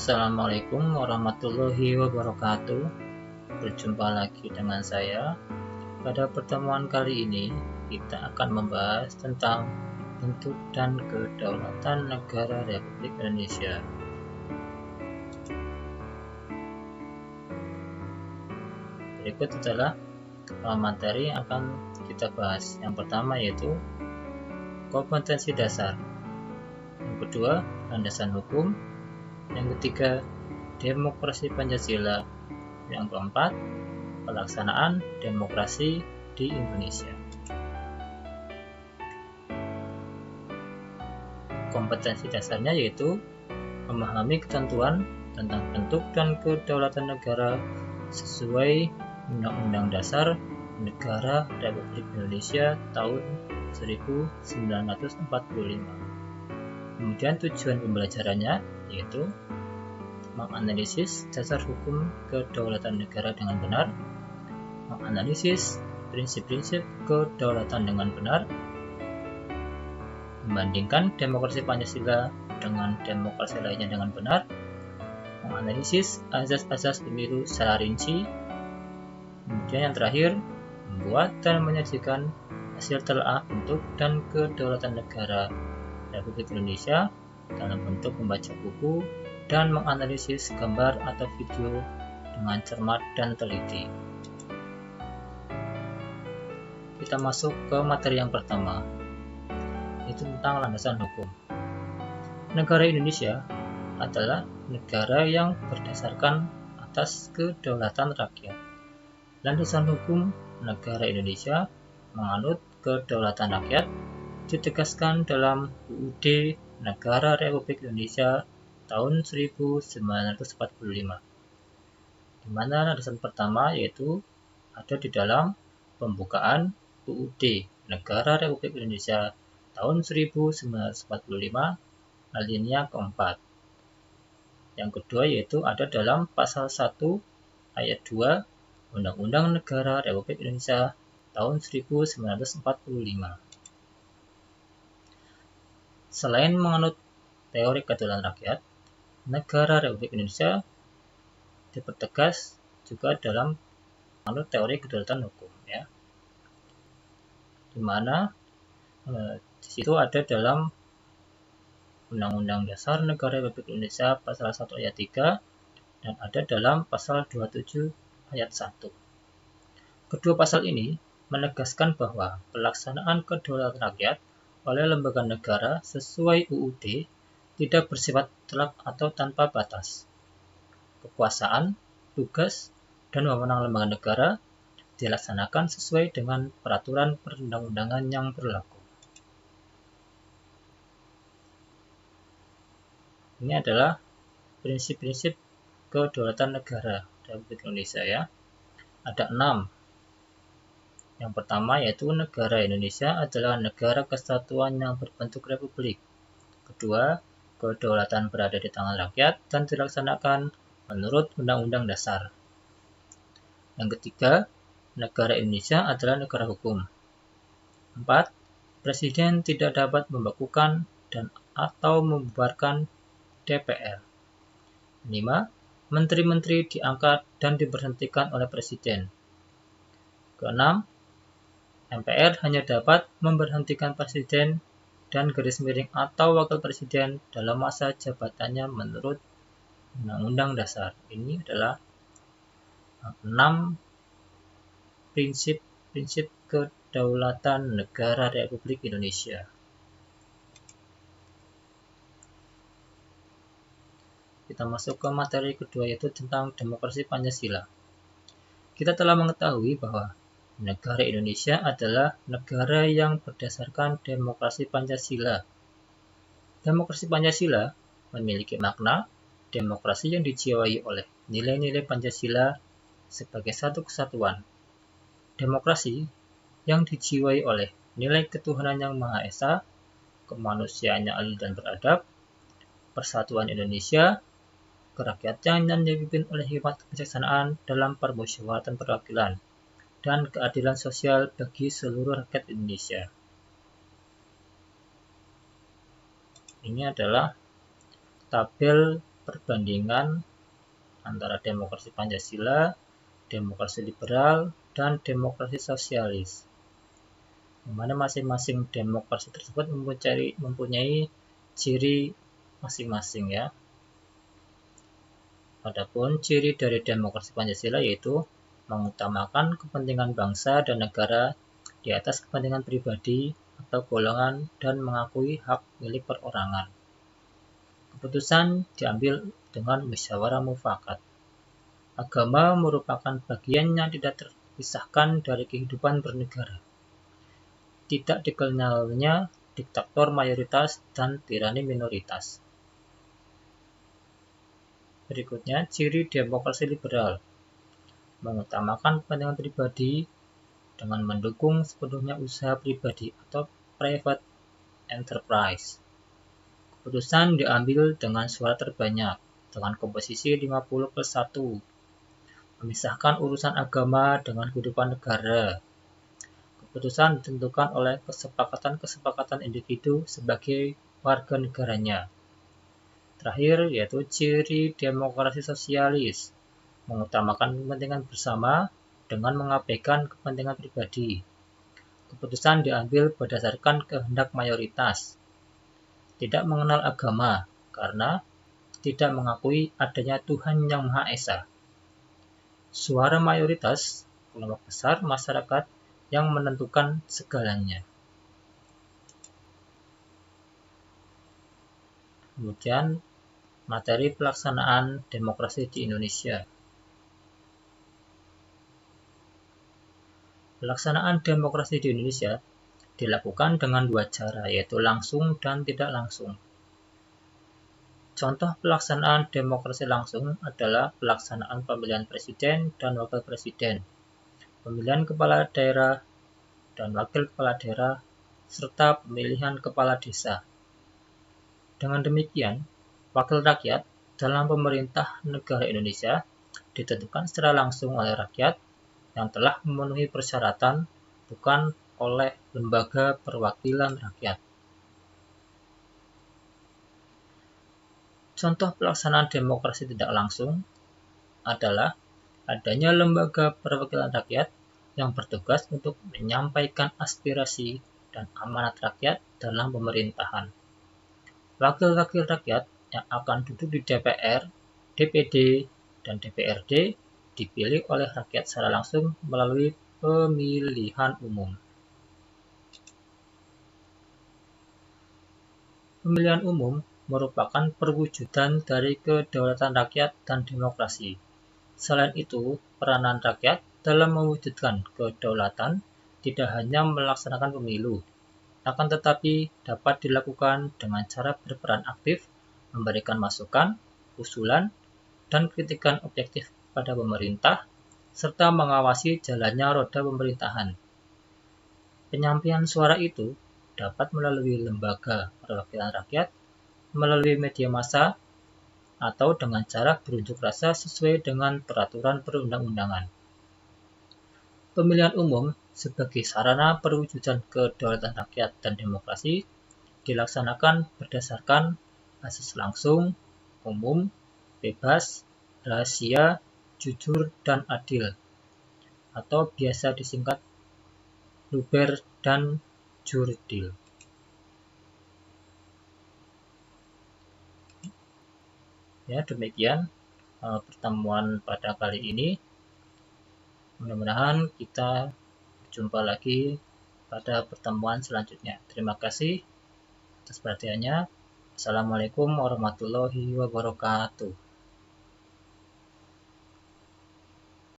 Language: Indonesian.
Assalamualaikum warahmatullahi wabarakatuh. Berjumpa lagi dengan saya. Pada pertemuan kali ini, kita akan membahas tentang bentuk dan kedaulatan negara Republik Indonesia. Berikut adalah materi yang akan kita bahas. Yang pertama yaitu kompetensi dasar. Yang kedua, landasan hukum. Yang ketiga, demokrasi Pancasila. Yang keempat, pelaksanaan demokrasi di Indonesia. Kompetensi dasarnya yaitu memahami ketentuan tentang bentuk dan kedaulatan negara sesuai Undang-Undang Dasar Negara Republik Indonesia tahun 1945. Kemudian tujuan pembelajarannya yaitu menganalisis dasar hukum kedaulatan negara dengan benar, menganalisis prinsip-prinsip kedaulatan dengan benar, membandingkan demokrasi Pancasila dengan demokrasi lainnya dengan benar, menganalisis azas-azas pemilu secara rinci, kemudian yang terakhir, membuat dan menyajikan hasil telaah bentuk dan kedaulatan negara Republik Indonesia dalam bentuk membaca buku dan menganalisis gambar atau video dengan cermat dan teliti. Kita masuk ke materi yang pertama, yaitu tentang landasan hukum. Negara Indonesia adalah negara yang berdasarkan atas kedaulatan rakyat. Landasan hukum negara Indonesia menganut kedaulatan rakyat ditegaskan dalam UUD Negara Republik Indonesia tahun 1945, di mana landasan pertama yaitu ada di dalam pembukaan UUD Negara Republik Indonesia tahun 1945 alinea keempat. Yang kedua yaitu ada dalam pasal 1 ayat 2 Undang-Undang Negara Republik Indonesia tahun 1945. Selain menganut teori kedaulatan rakyat, negara Republik Indonesia dipertegas juga dalam menganut teori kedaulatan hukum, ya. Di mana di situ ada dalam Undang-Undang Dasar Negara Republik Indonesia pasal 1 ayat 3 dan ada dalam pasal 27 ayat 1. Kedua pasal ini menegaskan bahwa pelaksanaan kedaulatan rakyat oleh lembaga negara sesuai UUD tidak bersifat mutlak atau tanpa batas. Kekuasaan, tugas, dan wewenang lembaga negara dilaksanakan sesuai dengan peraturan perundang-undangan yang berlaku. Ini adalah prinsip-prinsip kedaulatan negara Republik Indonesia, ya. Ada 6. Yang pertama yaitu negara Indonesia adalah negara kesatuan yang berbentuk republik. Kedua, kedaulatan berada di tangan rakyat dan dilaksanakan menurut Undang-Undang Dasar. Yang ketiga, negara Indonesia adalah negara hukum. 4. Presiden tidak dapat membekukan dan atau membubarkan DPR. 5. Menteri-menteri diangkat dan diberhentikan oleh Presiden. Keenam, MPR hanya dapat memberhentikan Presiden dan garis miring atau wakil presiden dalam masa jabatannya menurut Undang-Undang Dasar. Ini adalah 6 prinsip-prinsip kedaulatan negara Republik Indonesia. Kita masuk ke materi kedua yaitu tentang demokrasi Pancasila. Kita telah mengetahui bahwa negara Indonesia adalah negara yang berdasarkan demokrasi Pancasila. Demokrasi Pancasila memiliki makna demokrasi yang dijiwai oleh nilai-nilai Pancasila sebagai satu kesatuan. Demokrasi yang dijiwai oleh nilai ketuhanan yang Maha Esa, kemanusiaan yang adil dan beradab, persatuan Indonesia, kerakyatan yang dipimpin oleh hikmat kebijaksanaan dalam permusyawaratan perwakilan, dan keadilan sosial bagi seluruh rakyat Indonesia. Ini adalah tabel perbandingan antara demokrasi Pancasila, demokrasi liberal, dan demokrasi sosialis, di mana masing-masing demokrasi tersebut mempunyai ciri masing-masing ya. Adapun ciri dari demokrasi Pancasila yaitu mengutamakan kepentingan bangsa dan negara di atas kepentingan pribadi atau golongan dan mengakui hak milik perorangan. Keputusan diambil dengan musyawarah mufakat. Agama merupakan bagian yang tidak terpisahkan dari kehidupan bernegara. Tidak dikenalnya diktator mayoritas dan tirani minoritas. Berikutnya, ciri demokrasi liberal. Mengutamakan kepentingan pribadi dengan mendukung sepenuhnya usaha pribadi atau private enterprise. Keputusan diambil dengan suara terbanyak dengan komposisi 50+1. Memisahkan urusan agama dengan kehidupan negara. Keputusan ditentukan oleh kesepakatan individu sebagai warga negaranya. Terakhir yaitu ciri demokrasi sosialis. Mengutamakan kepentingan bersama dengan mengabaikan kepentingan pribadi. Keputusan diambil berdasarkan kehendak mayoritas. Tidak mengenal agama karena tidak mengakui adanya Tuhan Yang Maha Esa. Suara mayoritas, kelompok besar masyarakat yang menentukan segalanya. Kemudian, materi pelaksanaan demokrasi di Indonesia. Pelaksanaan demokrasi di Indonesia dilakukan dengan dua cara, yaitu langsung dan tidak langsung. Contoh pelaksanaan demokrasi langsung adalah pelaksanaan pemilihan presiden dan wakil presiden, pemilihan kepala daerah dan wakil kepala daerah, serta pemilihan kepala desa. Dengan demikian, wakil rakyat dalam pemerintah negara Indonesia ditentukan secara langsung oleh rakyat yang telah memenuhi persyaratan, bukan oleh lembaga perwakilan rakyat. Contoh pelaksanaan demokrasi tidak langsung adalah adanya lembaga perwakilan rakyat yang bertugas untuk menyampaikan aspirasi dan amanat rakyat dalam pemerintahan. Wakil-wakil rakyat yang akan duduk di DPR, DPD, dan DPRD dipilih oleh rakyat secara langsung melalui pemilihan umum. Pemilihan umum merupakan perwujudan dari kedaulatan rakyat dan demokrasi. Selain itu, peranan rakyat dalam mewujudkan kedaulatan tidak hanya melaksanakan pemilu, akan tetapi dapat dilakukan dengan cara berperan aktif, memberikan masukan, usulan, dan kritikan objektif pada pemerintah, serta mengawasi jalannya roda pemerintahan. Penyampaian suara itu dapat melalui lembaga perwakilan rakyat, melalui media massa, atau dengan cara berunjuk rasa sesuai dengan peraturan perundang-undangan. Pemilihan umum sebagai sarana perwujudan kedaulatan rakyat dan demokrasi dilaksanakan berdasarkan asas langsung, umum, bebas, rahasia, jujur, dan adil, atau biasa disingkat luber dan jurdil. Ya, demikian pertemuan pada kali ini. Mudah-mudahan kita berjumpa lagi pada pertemuan selanjutnya. Terima kasih atas perhatiannya. Assalamualaikum warahmatullahi wabarakatuh.